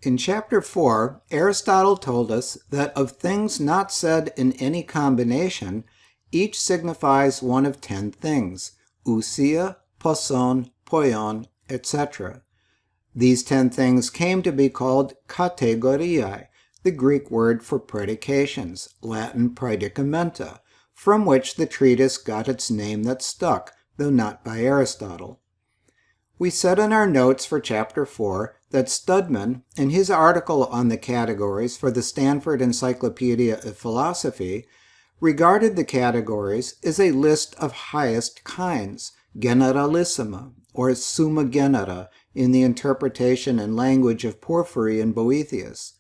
In Chapter 4, Aristotle told us that of things not said in any combination, each signifies one of 10 things, ousia, poson, poion, etc. These 10 things came to be called categoriae, the Greek word for predications, Latin praedicamenta, from which the treatise got its name that stuck, though not by Aristotle. We said in our notes for Chapter 4 that Studman, in his article on the categories for the Stanford Encyclopedia of Philosophy, regarded the categories as a list of highest kinds, generalissima, or summa genera, in the interpretation and language of Porphyry and Boethius.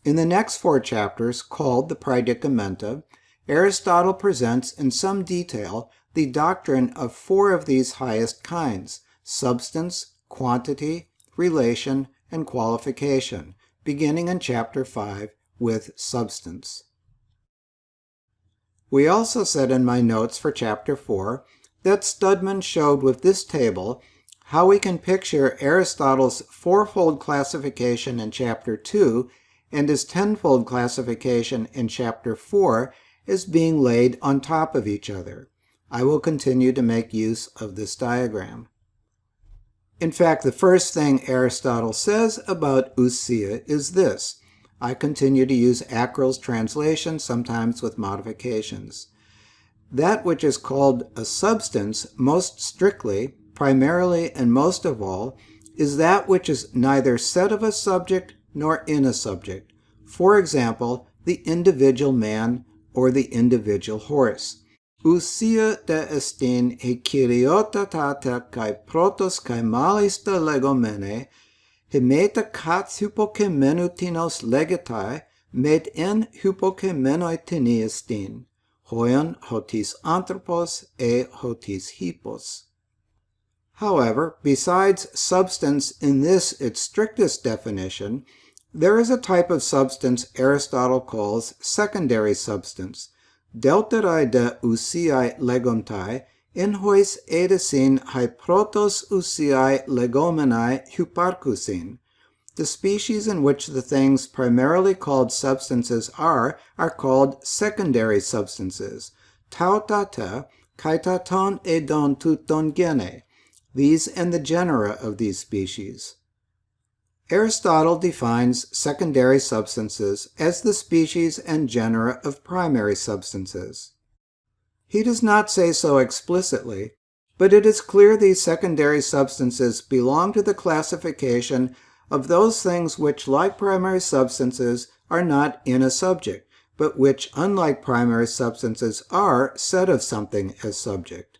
In the next 4 chapters, called the Praedicamenta, Aristotle presents in some detail the doctrine of 4 of these highest kinds: substance, quantity, relation, and qualification, beginning in Chapter 5 with substance. We also said in my notes for Chapter 4 that Studman showed with this table how we can picture Aristotle's 4-fold classification in Chapter 2 and his 10-fold classification in Chapter 4 as being laid on top of each other. I will continue to make use of this diagram. In fact, the first thing Aristotle says about ousia is this. I continue to use Ackrell's translation, sometimes with modifications. That which is called a substance, most strictly, primarily, and most of all, is that which is neither said of a subject nor in a subject. For example, the individual man or the individual horse. Ousia de estin he kyriotata kai protos kai malista legomene, he meta kats hypokemenotinos legetai, met en hypokemenoi tini estin, hoion hotis anthropos e hotis hippos. However, besides substance in this its strictest definition, there is a type of substance Aristotle calls secondary substance, deuterae de ousiae legomtai, in hois edesin hai protos ousiae legomenae hyparcusin. The species in which the things primarily called substances are called secondary substances, tautata, kaitaton edon tuton gene, these and the genera of these species. Aristotle defines secondary substances as the species and genera of primary substances. He does not say so explicitly, but it is clear these secondary substances belong to the classification of those things which, like primary substances, are not in a subject, but which, unlike primary substances, are said of something as subject.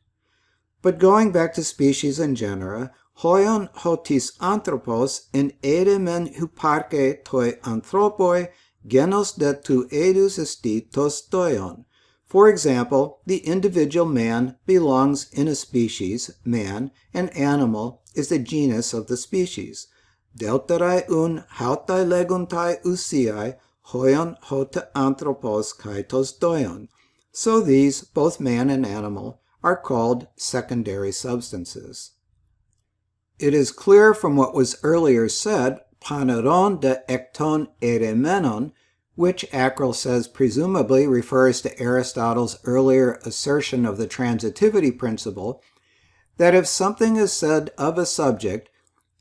But going back to species and genera, hoion hotis anthropos in edemen hyparche toi anthropoi genos de tu edus esti tos toion. For example, the individual man belongs in a species, man, and animal is the genus of the species. Deuterae un hautai leguntai ousiae, hoion hota anthropos kai tos toion. So these, both man and animal, are called secondary substances. It is clear from what was earlier said, paneron de ekton eremenon, which Ackrell says presumably refers to Aristotle's earlier assertion of the transitivity principle, that if something is said of a subject,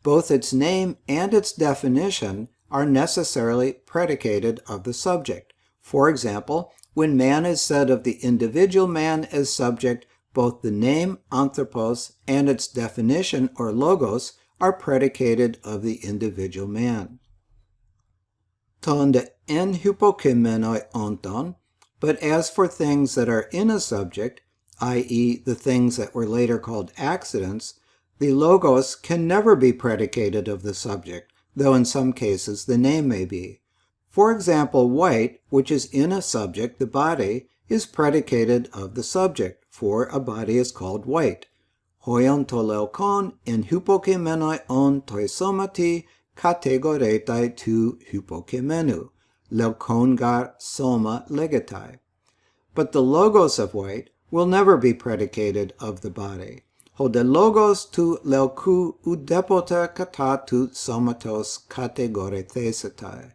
both its name and its definition are necessarily predicated of the subject. For example, when man is said of the individual man as subject, both the name anthropos and its definition or logos are predicated of the individual man. Ton de en hypokemenoi onton, but as for things that are in a subject, i.e. the things that were later called accidents, the logos can never be predicated of the subject, though in some cases the name may be. For example, white, which is in a subject, the body, is predicated of the subject, for a body is called white. Hoion to leukon in hypokemenoi on toisomati kategoretai tu hypokemenu, leukon gar soma legetai. But the logos of white will never be predicated of the body. ho de logos tu leukou udepota kata tu somatos categore thesetai.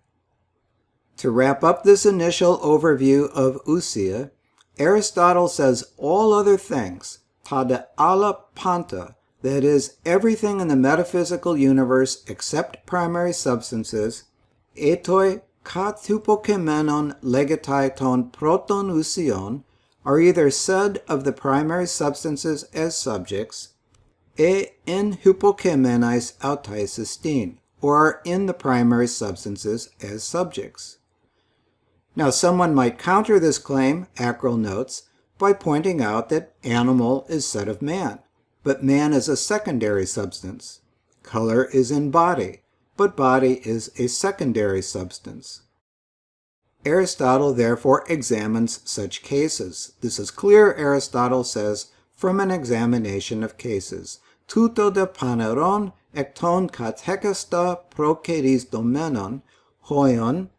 To wrap up this initial overview of ousia, Aristotle says all other things, ta de alla panta, that is, everything in the metaphysical universe except primary substances, etoi kat hypokemenon legetai ton proton ousion, are either said of the primary substances as subjects, e in hypokemenais autais estin, or are in the primary substances as subjects. Now, someone might counter this claim, Acral notes, by pointing out that animal is said of man, but man is a secondary substance. Color is in body, but body is a secondary substance. Aristotle therefore examines such cases. This is clear, Aristotle says, from an examination of cases. Tuto de paneron ekton kathekasta prokedis domenon, hoion,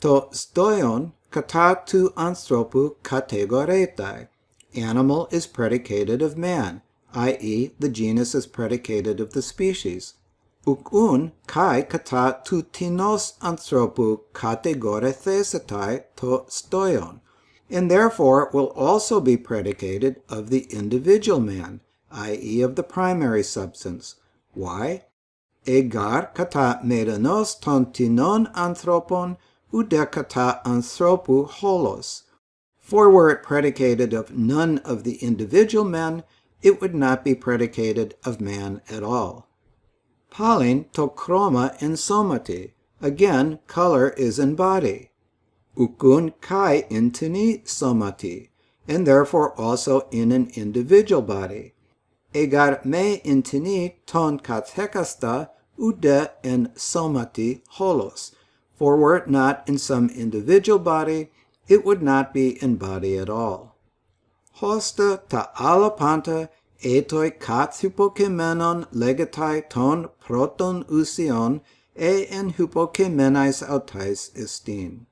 to stoion kata tu anthropu categoretai. Animal is predicated of man, i.e., the genus is predicated of the species. Ukun kai kata tu tinos anthropu categore thesetai to stoion, and therefore will also be predicated of the individual man, i.e., of the primary substance. Why? Egar kata medanos ton tinon anthropon ude kata anthropu holos. For were it predicated of none of the individual men, it would not be predicated of man at all. Palin to chroma in somati. Again, color is in body. Ukun kai intini somati, and therefore also in an individual body. Egar me intini ton kathekasta ude en somati holos. For were it not in some individual body, it would not be in body at all. Hosta ta alla panta etoi kat hypokemenon legetai ton proton ousion e en hypokemenais autais estin.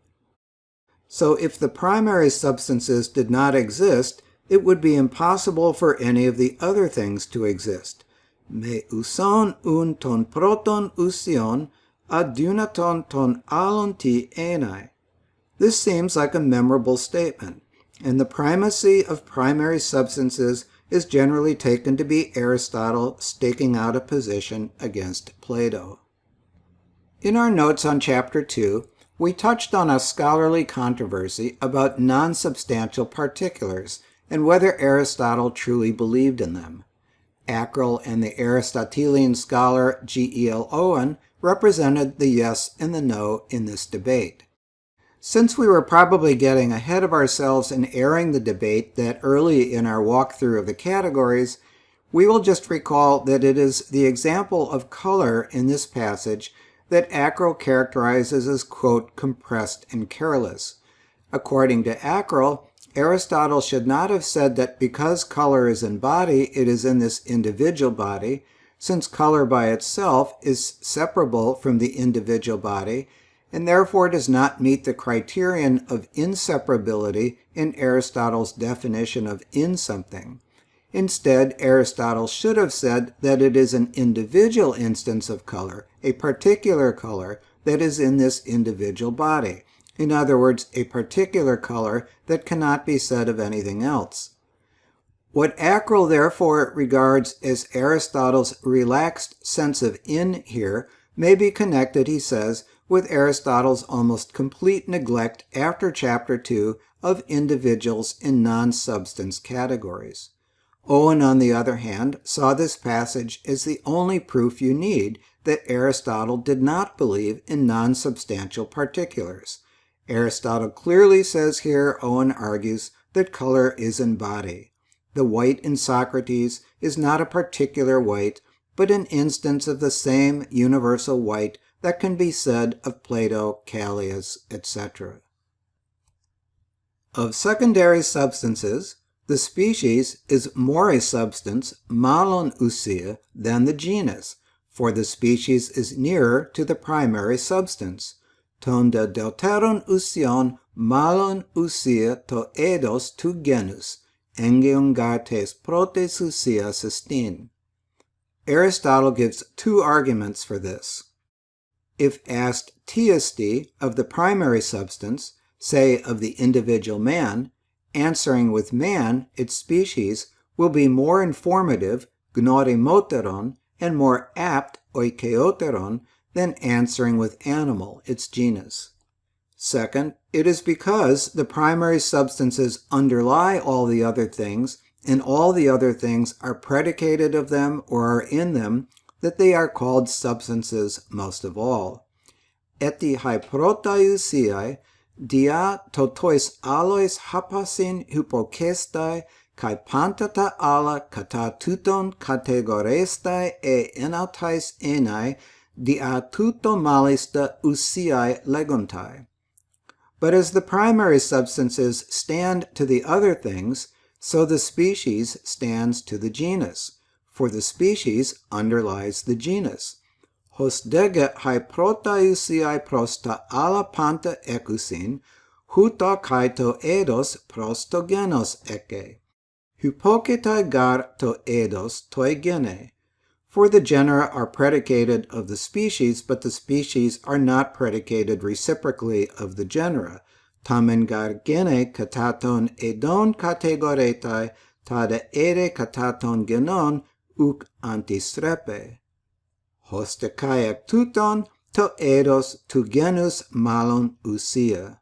So if the primary substances did not exist, it would be impossible for any of the other things to exist. Me ouson un ton proton ousion adunaton ton alonti enai. This seems like a memorable statement, and the primacy of primary substances is generally taken to be Aristotle staking out a position against Plato. In our notes on Chapter 2, we touched on a scholarly controversy about non-substantial particulars and whether Aristotle truly believed in them. Acral and the Aristotelian scholar G.E.L. Owen represented the yes and the no in this debate. Since we were probably getting ahead of ourselves in airing the debate that early in our walkthrough of the categories, we will just recall that it is the example of color in this passage that Acral characterizes as, quote, compressed and careless. According to Acral, Aristotle should not have said that because color is in body, it is in this individual body, since color by itself is separable from the individual body, and therefore does not meet the criterion of inseparability in Aristotle's definition of in something. Instead, Aristotle should have said that it is an individual instance of color, a particular color, that is in this individual body. In other words, a particular color that cannot be said of anything else. What Acral therefore regards as Aristotle's relaxed sense of in here may be connected, he says, with Aristotle's almost complete neglect after Chapter 2 of individuals in non-substance categories. Owen, on the other hand, saw this passage as the only proof you need that Aristotle did not believe in non-substantial particulars. Aristotle clearly says here, Owen argues, that color is in body. The white in Socrates is not a particular white, but an instance of the same universal white that can be said of Plato, Callias, etc. Of secondary substances, the species is more a substance, malon ousia, than the genus, for the species is nearer to the primary substance. Ton de deuteron ousion malon ousia to eidos tu genus, engeungates protesusias estin. Aristotle gives two arguments for this. If asked tiesti of the primary substance, say of the individual man, answering with man, its species, will be more informative, gnoremoteron, and more apt, oikeoteron, than answering with animal, its genus. Second, it is because the primary substances underlie all the other things, and all the other things are predicated of them or are in them, that they are called substances most of all. Eti hyprotaiousiai, dia totois alois hapasin hypokestai, kai pantata ala kata tuton categorestai e enautais enai, dia tuto malista usiai leguntai. But as the primary substances stand to the other things, so the species stands to the genus, for the species underlies the genus. Hostege hyprotaiousiai prosta ala panta ekusin, huto kaito eidos prostogenos eke. Hypoketai gar to eidos toi gene. For the genera are predicated of the species, but the species are not predicated reciprocally of the genera. Tamen gar gene kataton edon categoretai, tada ere kataton genon uk antistrepe. Hoste kayak tuton to eidos tu genus malon usia.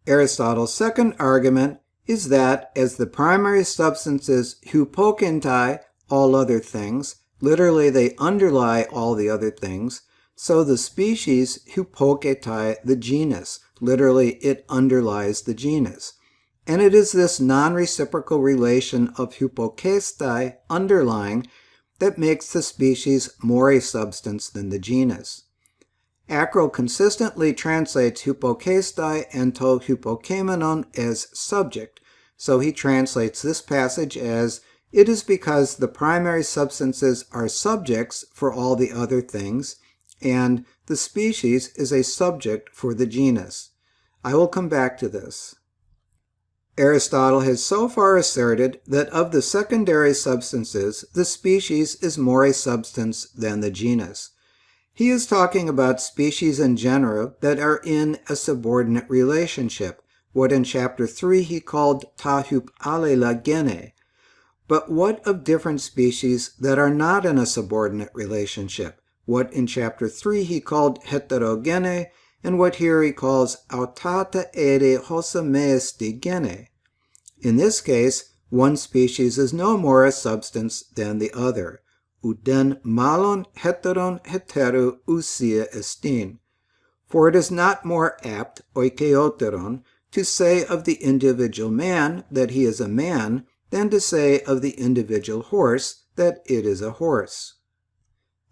Aristotle's second argument is that as the primary substances hypokentai all other things, literally they underlie all the other things, so the species hypoketai the genus, literally it underlies the genus. And it is this non-reciprocal relation of hypokestai, underlying, that makes the species more a substance than the genus. Acro consistently translates hypokestai and to hypokemenon as subject, so he translates this passage as, it is because the primary substances are subjects for all the other things, and the species is a subject for the genus. I will come back to this. Aristotle has so far asserted that of the secondary substances, the species is more a substance than the genus. He is talking about species and genera that are in a subordinate relationship, what in Chapter 3 he called ta hyp alela gene. But what of different species that are not in a subordinate relationship, what in Chapter 3 he called heterogene, and what here he calls autata ere hosa meesti gene. In this case, one species is no more a substance than the other. Uden malon heteron heteru usia estin. For it is not more apt, oikeoteron, to say of the individual man that he is a man, than to say of the individual horse that it is a horse.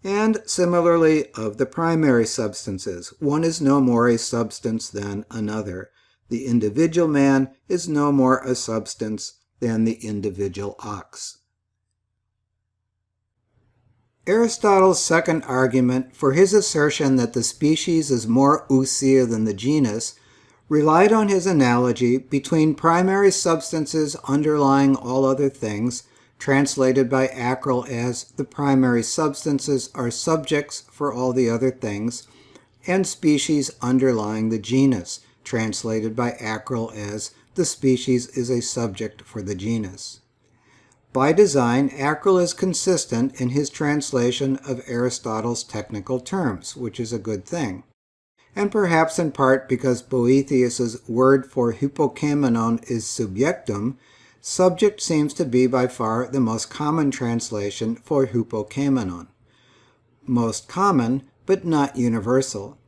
And similarly of the primary substances, one is no more a substance than another. The individual man is no more a substance than the individual ox. Aristotle's second argument for his assertion that the species is more ousia than the genus relied on his analogy between primary substances underlying all other things, translated by Acrel as the primary substances are subjects for all the other things, and species underlying the genus, translated by Acrel as the species is a subject for the genus. By design, Acrel is consistent in his translation of Aristotle's technical terms, which is a good thing. And perhaps in part because Boethius's word for hypokemenon is subjectum, subject seems to be by far the most common translation for hypokemenon. Most common, but not universal.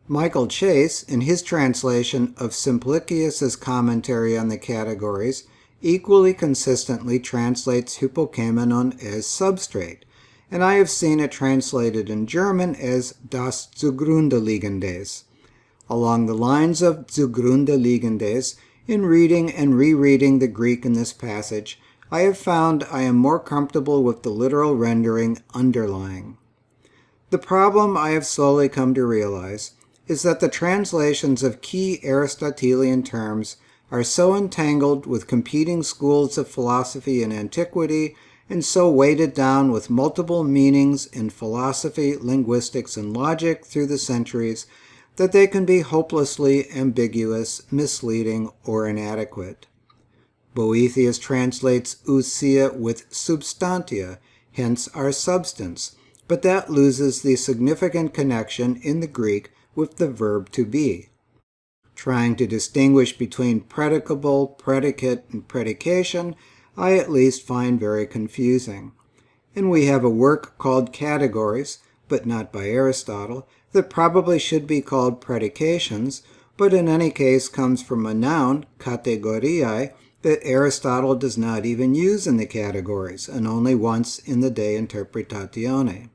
Michael Chase, in his translation of Simplicius's commentary on the Categories, equally consistently translates hypokemenon as substrate, and I have seen it translated in German as das Zugrunde liegendes. Along the lines of Zugrunde liegendes, in reading and rereading the Greek in this passage, I have found I am more comfortable with the literal rendering underlying. The problem I have slowly come to realize is that the translations of key Aristotelian terms are so entangled with competing schools of philosophy in antiquity and so weighted down with multiple meanings in philosophy, linguistics, and logic through the centuries that they can be hopelessly ambiguous, misleading, or inadequate. Boethius translates ousia with substantia, hence our substance, but that loses the significant connection in the Greek with the verb to be. Trying to distinguish between predicable, predicate, and predication, I at least find very confusing. And we have a work called Categories, but not by Aristotle, that probably should be called predications, but in any case comes from a noun, categoriae, that Aristotle does not even use in the Categories, and only once in the De Interpretatione.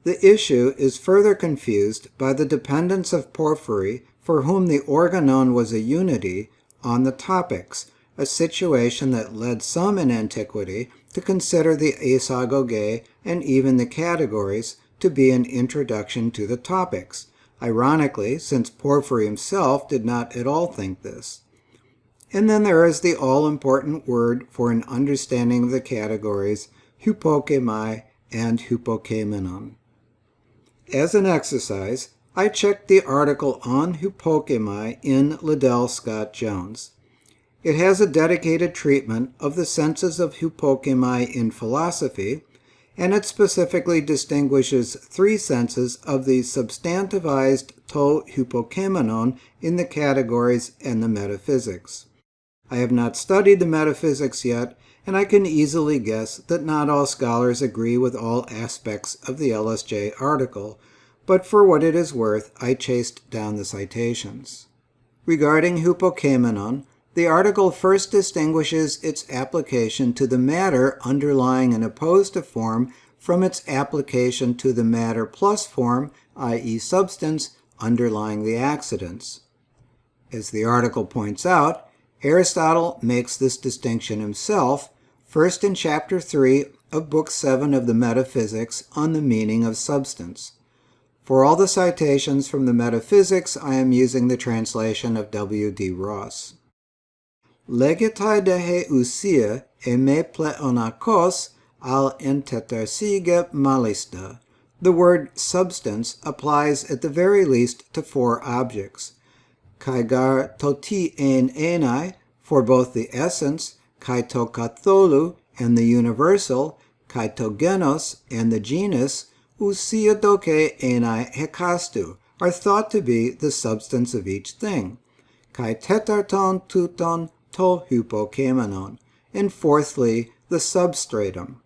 The issue is further confused by the dependence of Porphyry, for whom the organon was a unity, on the topics, a situation that led some in antiquity to consider the aesagoge and even the Categories to be an introduction to the topics, ironically, since Porphyry himself did not at all think this. And then there is the all-important word for an understanding of the Categories, hypokemai and hypokemenon. As an exercise, I checked the article on hypokemai in Liddell Scott Jones. It has a dedicated treatment of the senses of hypokemai in philosophy, and it specifically distinguishes three senses of the substantivized to hypokemenon in the Categories and the metaphysics. I have not studied the metaphysics yet, and I can easily guess that not all scholars agree with all aspects of the LSJ article, but for what it is worth, I chased down the citations. Regarding hypokemenon, the article first distinguishes its application to the matter underlying and opposed to form from its application to the matter plus form, i.e. substance, underlying the accidents. As the article points out, Aristotle makes this distinction himself, first in Chapter 3 of Book 7 of the Metaphysics on the meaning of substance. For all the citations from the Metaphysics, I am using the translation of W.D. Ross. Legetai dehe ousia e me pleonakos al entetersige malista. The word substance applies at the very least to four objects. Kai gar toti en enai, for both the essence, kai to katholu, and the universal, kai to genos, and the genus, ousia doke enai hekastu, are thought to be the substance of each thing. Kai tetarton tuton to hypokemenon, and fourthly, the substratum.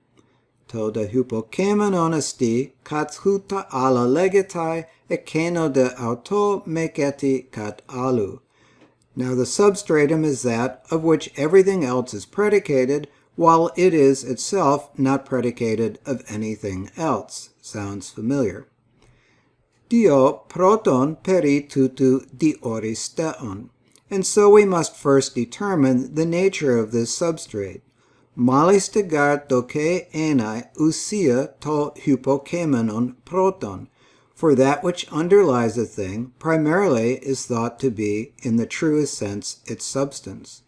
To de hypokemenon esti kat huta ala legetai ekeno de auto meketi kat alu. Now the substratum is that of which everything else is predicated, while it is itself not predicated of anything else. Sounds familiar. Dio proton peri tutu dioristeon. And so we must first determine the nature of this substrate. Malis tegar doke enai ousia to hypokemenon proton, for that which underlies a thing primarily is thought to be, in the truest sense, its substance.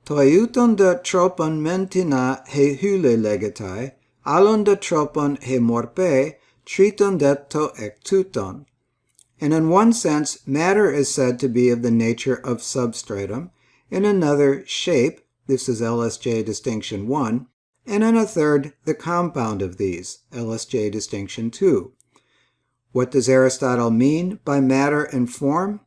Toiuton de tropon mentina he hule legetai, alon de tropon he morpe, triton de to ektuton. And in one sense, matter is said to be of the nature of substratum, in another, shape, this is LSJ distinction 1, and in a third, the compound of these, LSJ distinction 2. What does Aristotle mean by matter and form?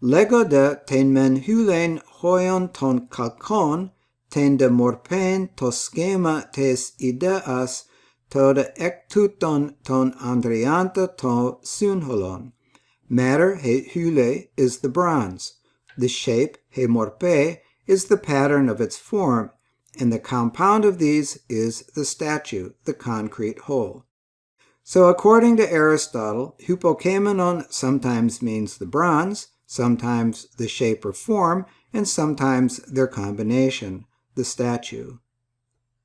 Lego de ten men hulein hoion ton kalkon, ten de morpen to schema tes ideas, to de ektuton ton andrianta to synholon. Matter, he hule, is the bronze. The shape, he morpe, is the pattern of its form, and the compound of these is the statue, the concrete whole. So according to Aristotle, hypokemenon sometimes means the bronze, sometimes the shape or form, and sometimes their combination, the statue.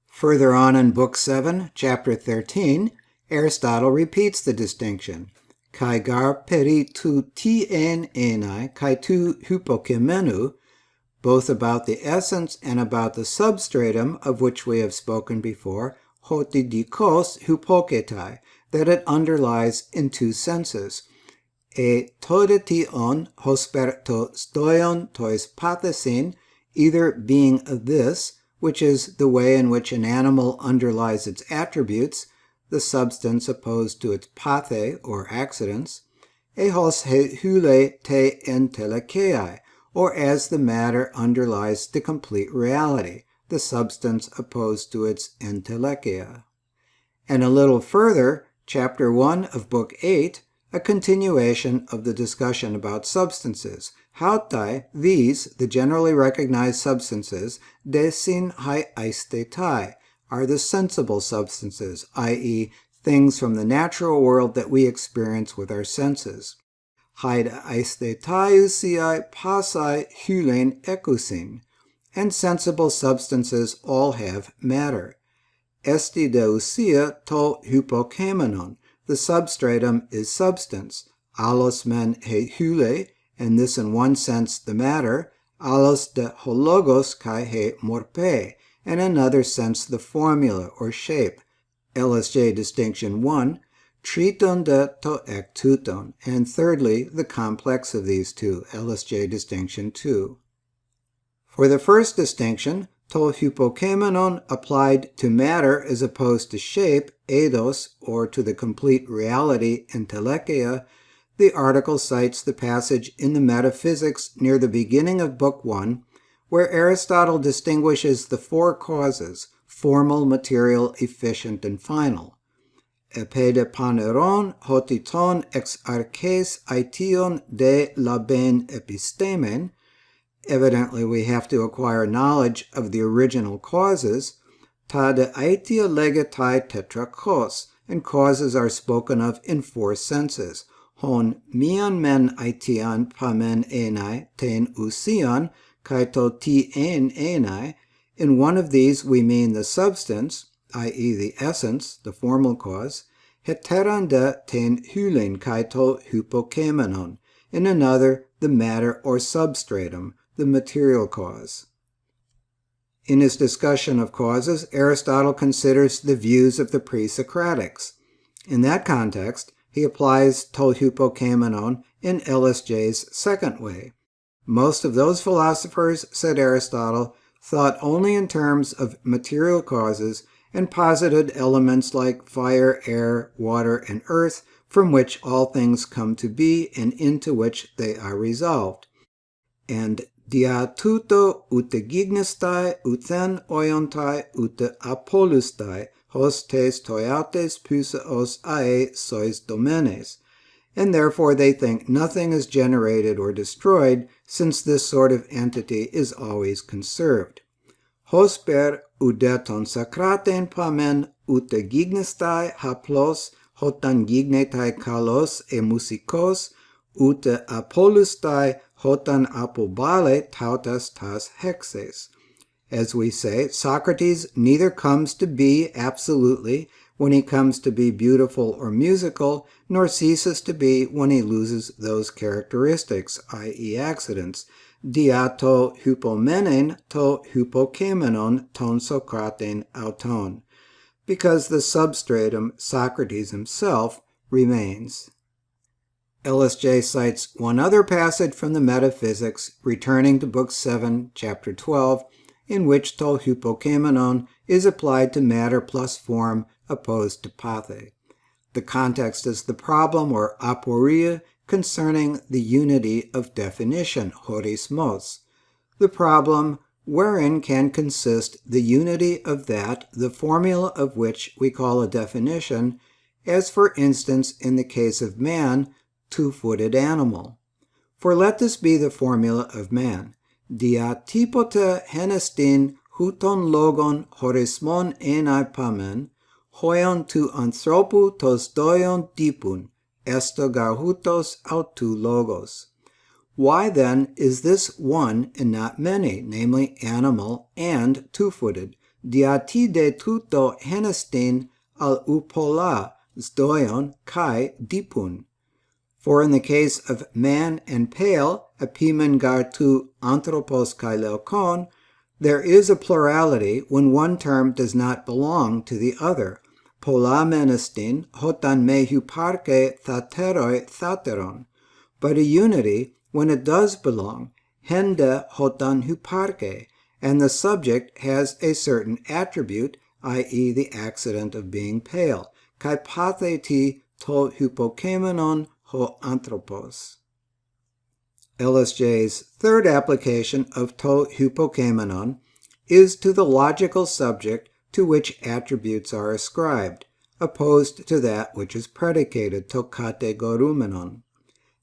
Further on in Book 7, Chapter 13, Aristotle repeats the distinction. Kai gar peri tu ti en enai, kai tu hypokemenu, both about the essence and about the substratum of which we have spoken before, hoti dikos hypoketai, that it underlies in two senses. E todetion hosper to stoion tois pathesin, either being this, which is the way in which an animal underlies its attributes, the substance opposed to its pathe, or accidents, ehos he hule te entelekei, or as the matter underlies the complete reality, the substance opposed to its entelekia. And a little further, Chapter 1 of Book 8, a continuation of the discussion about substances. Hautai, these, the generally recognized substances, desin hai aistetai, are the sensible substances, i.e., things from the natural world that we experience with our senses. Haid aistetaiusiai pasai hulein ekusin, and sensible substances all have matter. Esti deusia to hypokemenon, the substratum is substance. Allos men he hule, and this in one sense the matter, allos de hologos kai he morpe, and in another sense the formula or shape. LSJ distinction 1, triton de to ek tuton, and thirdly the complex of these two, LSJ distinction 2. For the first distinction, to hypokemenon applied to matter as opposed to shape, eidos, or to the complete reality, entelekia, the article cites the passage in the Metaphysics near the beginning of Book 1, where Aristotle distinguishes the four causes, formal, material, efficient, and final. Epede paneron hotiton ex arches aition de laben epistemen. Evidently, we have to acquire knowledge of the original causes. Ta de aitia legetai tetrakos, and causes are spoken of in four senses. Hon mian men aitian pamen enai ten usian, kai to ti en enai. In one of these we mean the substance, i.e. the essence, the formal cause. Heteran de ten hulen kai to hypokemenon. In another, the matter or substratum, the material cause. In his discussion of causes, Aristotle considers the views of the pre-Socratics. In that context, he applies to hypokemenon in LSJ's second way. Most of those philosophers, said Aristotle, thought only in terms of material causes and posited elements like fire, air, water, and earth, from which all things come to be and into which they are resolved. And dia tuto ute gignestai uten oiontai ute apolustai hostes toiates pusaos ae sois domenes. And therefore they think nothing is generated or destroyed, since this sort of entity is always conserved. Hosper udeton sacraten pamen ute gignestai haplos hotan gignetai kalos e musikos ute apolustai hotan apobale tautas tas hexes. As we say, Socrates neither comes to be absolutely when he comes to be beautiful or musical, nor ceases to be when he loses those characteristics, i.e. accidents. Dia to hypomenen to hypokemenon ton Socraten auton, because the substratum, Socrates himself, remains. LSJ cites one other passage from the Metaphysics, returning to Book 7, Chapter 12, in which to hypokemenon is applied to matter plus form opposed to pathe. The context is the problem or aporia concerning the unity of definition, horismos. The problem wherein can consist the unity of that, the formula of which we call a definition, as for instance in the case of man, two-footed animal. For let this be the formula of man. Dia typote henestin huton logon horismon enai pamen, hoion tu anthropu tos doion dipun, esto garhutos autu logos. Why then is this one and not many, namely animal and two-footed? Dia ti de tuto henestin al upola, sdoion kai dipun. For in the case of man and pale, epimen gar tu anthropos kai leukon, there is a plurality when one term does not belong to the other. Polamen estin hotan me huparke thateroi thateron. But a unity when it does belong, hende hotan huparke, and the subject has a certain attribute, i.e. the accident of being pale. Kai patheti to hypokemenon ho anthropos. LSJ's third application of to hypokemenon is to the logical subject to which attributes are ascribed, opposed to that which is predicated, to kategorumenon.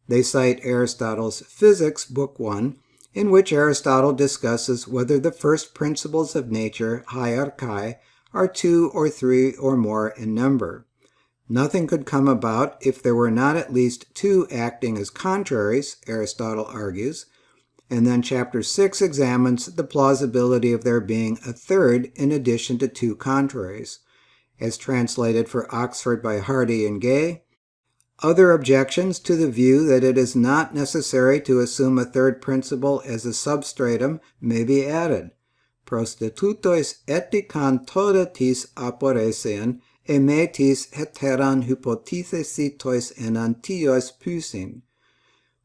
They cite Aristotle's Physics, Book 1, in which Aristotle discusses whether the first principles of nature, hierarchai, are 2 or 3 or more in number. Nothing could come about if there were not at least 2 acting as contraries, Aristotle argues, and then Chapter 6 examines the plausibility of there being a third in addition to 2 contraries. As translated for Oxford by Hardy and Gay, other objections to the view that it is not necessary to assume a third principle as a substratum may be added. Prostitutois etikan todatis aporesean emetis heteran hypothesis tois enantios pusin.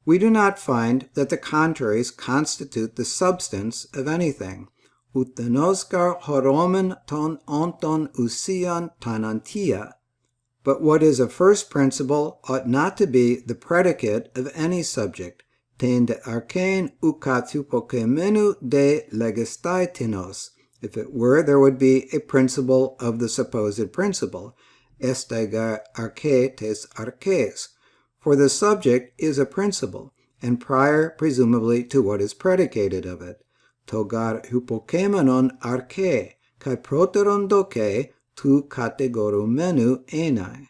We do not find that the contraries constitute the substance of anything. Utenoscar horomen ton onton usian tanantia. But what is a first principle ought not to be the predicate of any subject. Ten de archein ukat hypokemenu de legistaitinos. If it were, there would be a principle of the supposed principle. Estaigar arche tes arches. For the subject is a principle, and prior presumably to what is predicated of it. Togar hypokemenon arche, kai proteron doke, tu kategorumenu enai.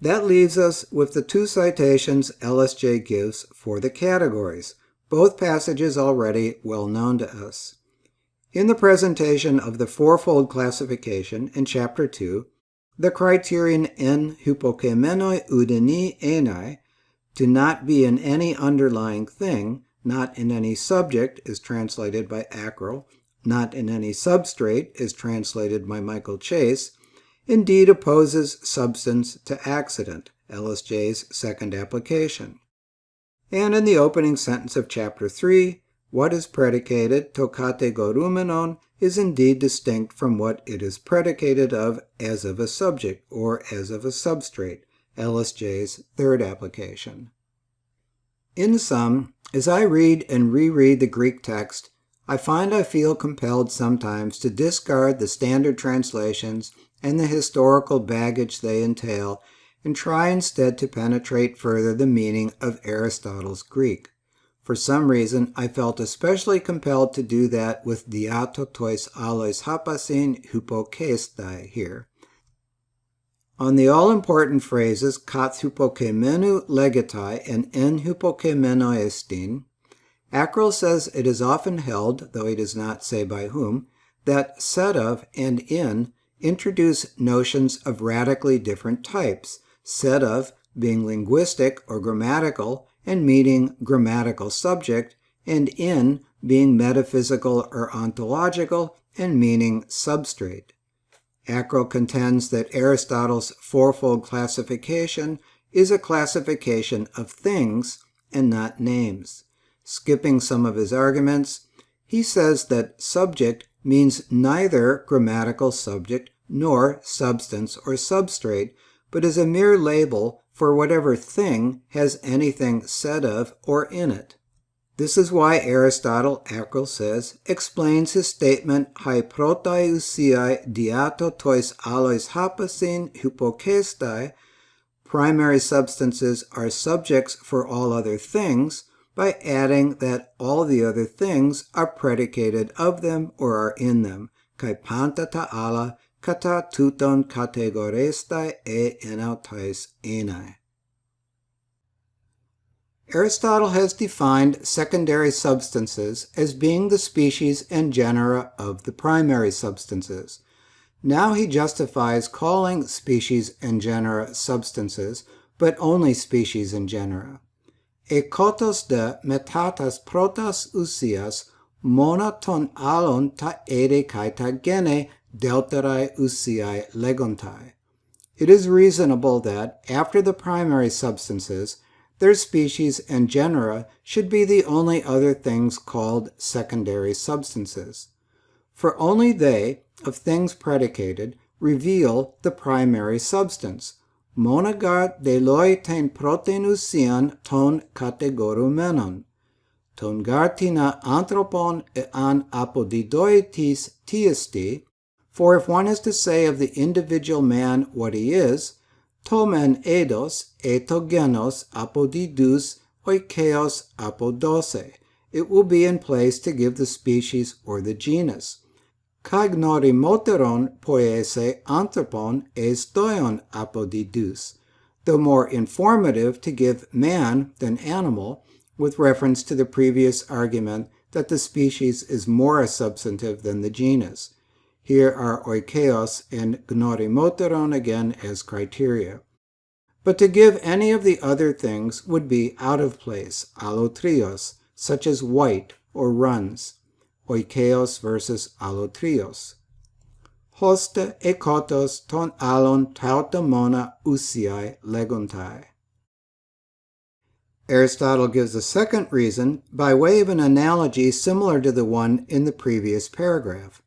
That leaves us with the 2 citations LSJ gives for the categories, both passages already well known to us. In the presentation of the fourfold classification in Chapter 2, the criterion en hypokemenoi udini enai, to not be in any underlying thing, not in any subject, is translated by Ackrell, not in any substrate, is translated by Michael Chase, indeed opposes substance to accident, LSJ's second application. And in the opening sentence of Chapter 3, what is predicated, to kategorumenon, is indeed distinct from what it is predicated of as of a subject or as of a substrate, LSJ's third application. In sum, as I read and reread the Greek text, I find I feel compelled sometimes to discard the standard translations and the historical baggage they entail and try instead to penetrate further the meaning of Aristotle's Greek. For some reason, I felt especially compelled to do that with diato tois alois hapasin hypokestai here. On the all-important phrases kat hypokemenu legetai and en hypokemeno estin, Ackrell says it is often held, though he does not say by whom, that set of and in introduce notions of radically different types, set of being linguistic or grammatical and meaning grammatical subject, and in being metaphysical or ontological and meaning substrate. Ackrell contends that Aristotle's fourfold classification is a classification of things and not names. Skipping some of his arguments, he says that subject means neither grammatical subject nor substance or substrate, but is a mere label for whatever thing has anything said of or in it. This is why Aristotle, Ackrell says, explains his statement hai protaiousiai diato tois alois hapasin hypokestai, primary substances are subjects for all other things, by adding that all the other things are predicated of them or are in them, kai panta ta'ala kata tuton kategorestai e enautais enai. Aristotle has defined secondary substances as being the species and genera of the primary substances. Now he justifies calling species and genera substances, but only species and genera. kotos de metatas protas usias mona ton alon ta ere kai ta gene deltarai usiai legontai. It is reasonable that, after the primary substances, their species and genera should be the only other things called secondary substances. For only they, of things predicated, reveal the primary substance. Monagar de loi ten protenusian ton categorumenon. Ton gartina anthropon an apodidoitis tiesti. For if one is to say of the individual man what he is, tomen eidos etogenos apodidus oikeos apodose, it will be in place to give the species or the genus. Cagnorimoteron poiese anthropon eis doion apodidus, though more informative to give man than animal, with reference to the previous argument that the species is more substantive than the genus. Here are oikeos and gnorimoteron again as criteria. But to give any of the other things would be out of place, allotrios, such as white or runs. Oikeos versus allotrios. Hoste ekotos ton alon tautomona usiai legontai. Aristotle gives a second reason by way of an analogy similar to the one in the previous paragraph.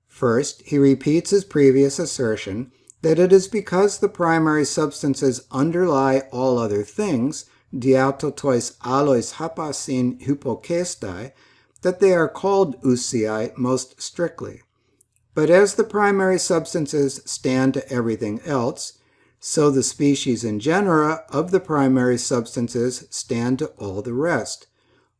First, he repeats his previous assertion that it is because the primary substances underlie all other things, diautotois allois hapasin hypokestai, that they are called usiai most strictly. But as the primary substances stand to everything else, so the species and genera of the primary substances stand to all the rest.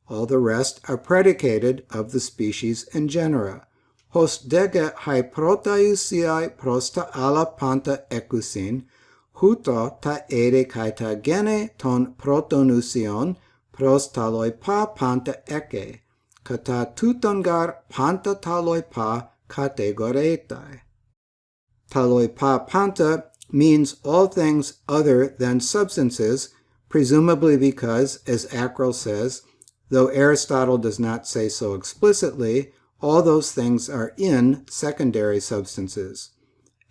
All the rest are predicated of the species and genera. Hos dege hai protaiusiai prosta alla panta ecusin, huto ta ere kai ta gene ton protonusion pros taloi pa panta eke, kata tutongar panta taloi pa categoretai. Taloi pa panta means all things other than substances, presumably because, as Acrel says, though Aristotle does not say so explicitly, all those things are in secondary substances.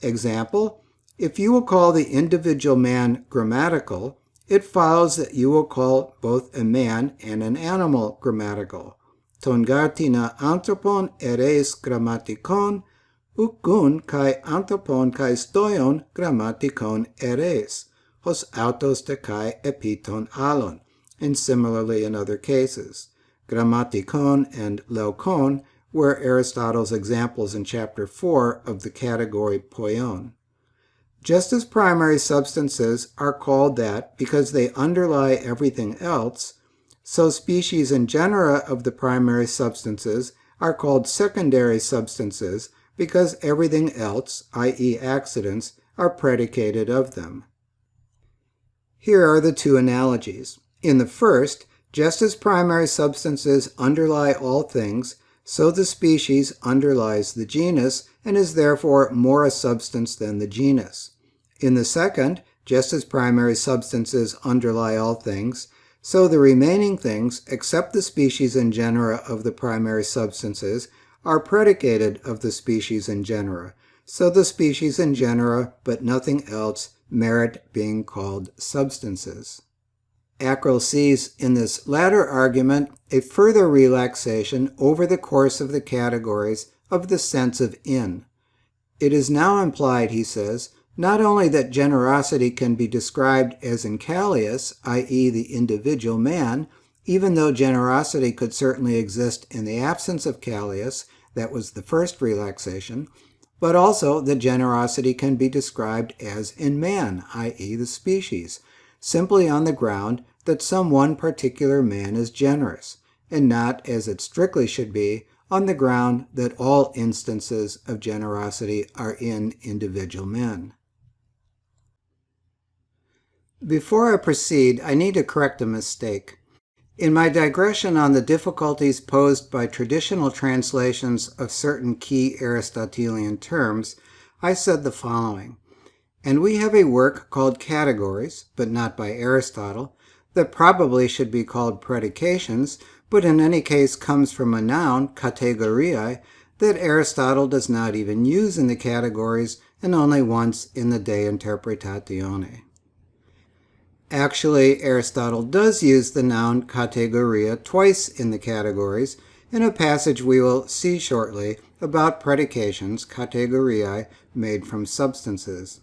Example, if you will call the individual man grammatical, it follows that you will call both a man and an animal grammatical. Ton gartina anthropon eres grammatikon, ukun kai anthropon kai stoion grammatikon eres, hos autos de kai epiton alon, and similarly in other cases. Grammatikon and leukon were Aristotle's examples in chapter 4 of the category poion. Just as primary substances are called that because they underlie everything else, so species and genera of the primary substances are called secondary substances because everything else, i.e. accidents, are predicated of them. Here are the two analogies. In the first, just as primary substances underlie all things, so the species underlies the genus and is therefore more a substance than the genus. In the second, just as primary substances underlie all things, so the remaining things, except the species and genera of the primary substances, are predicated of the species and genera, so the species and genera, but nothing else, merit being called substances. Acrel sees in this latter argument a further relaxation over the course of the categories of the sense of in. It is now implied, he says, not only that generosity can be described as in Callias, i.e. the individual man, even though generosity could certainly exist in the absence of Callias, that was the first relaxation, but also that generosity can be described as in man, i.e. the species, simply on the ground that some one particular man is generous, and not, as it strictly should be, on the ground that all instances of generosity are in individual men. Before I proceed, I need to correct a mistake. In my digression on the difficulties posed by traditional translations of certain key Aristotelian terms, I said the following: and we have a work called Categories, but not by Aristotle, that probably should be called predications, but in any case comes from a noun, categoriae, that Aristotle does not even use in the categories and only once in the De Interpretatione. Actually, Aristotle does use the noun categoria twice in the categories, in a passage we will see shortly about predications, categoriae, made from substances.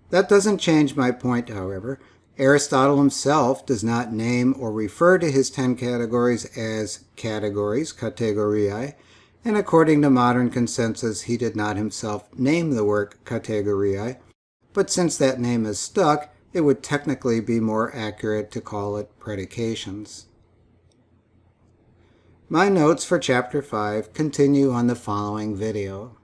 That doesn't change my point, however. Aristotle himself does not name or refer to his 10 categories as categories, categoriae, and according to modern consensus, he did not himself name the work categoriae, but since that name is stuck, it would technically be more accurate to call it predications. My notes for Chapter 5 continue on the following video.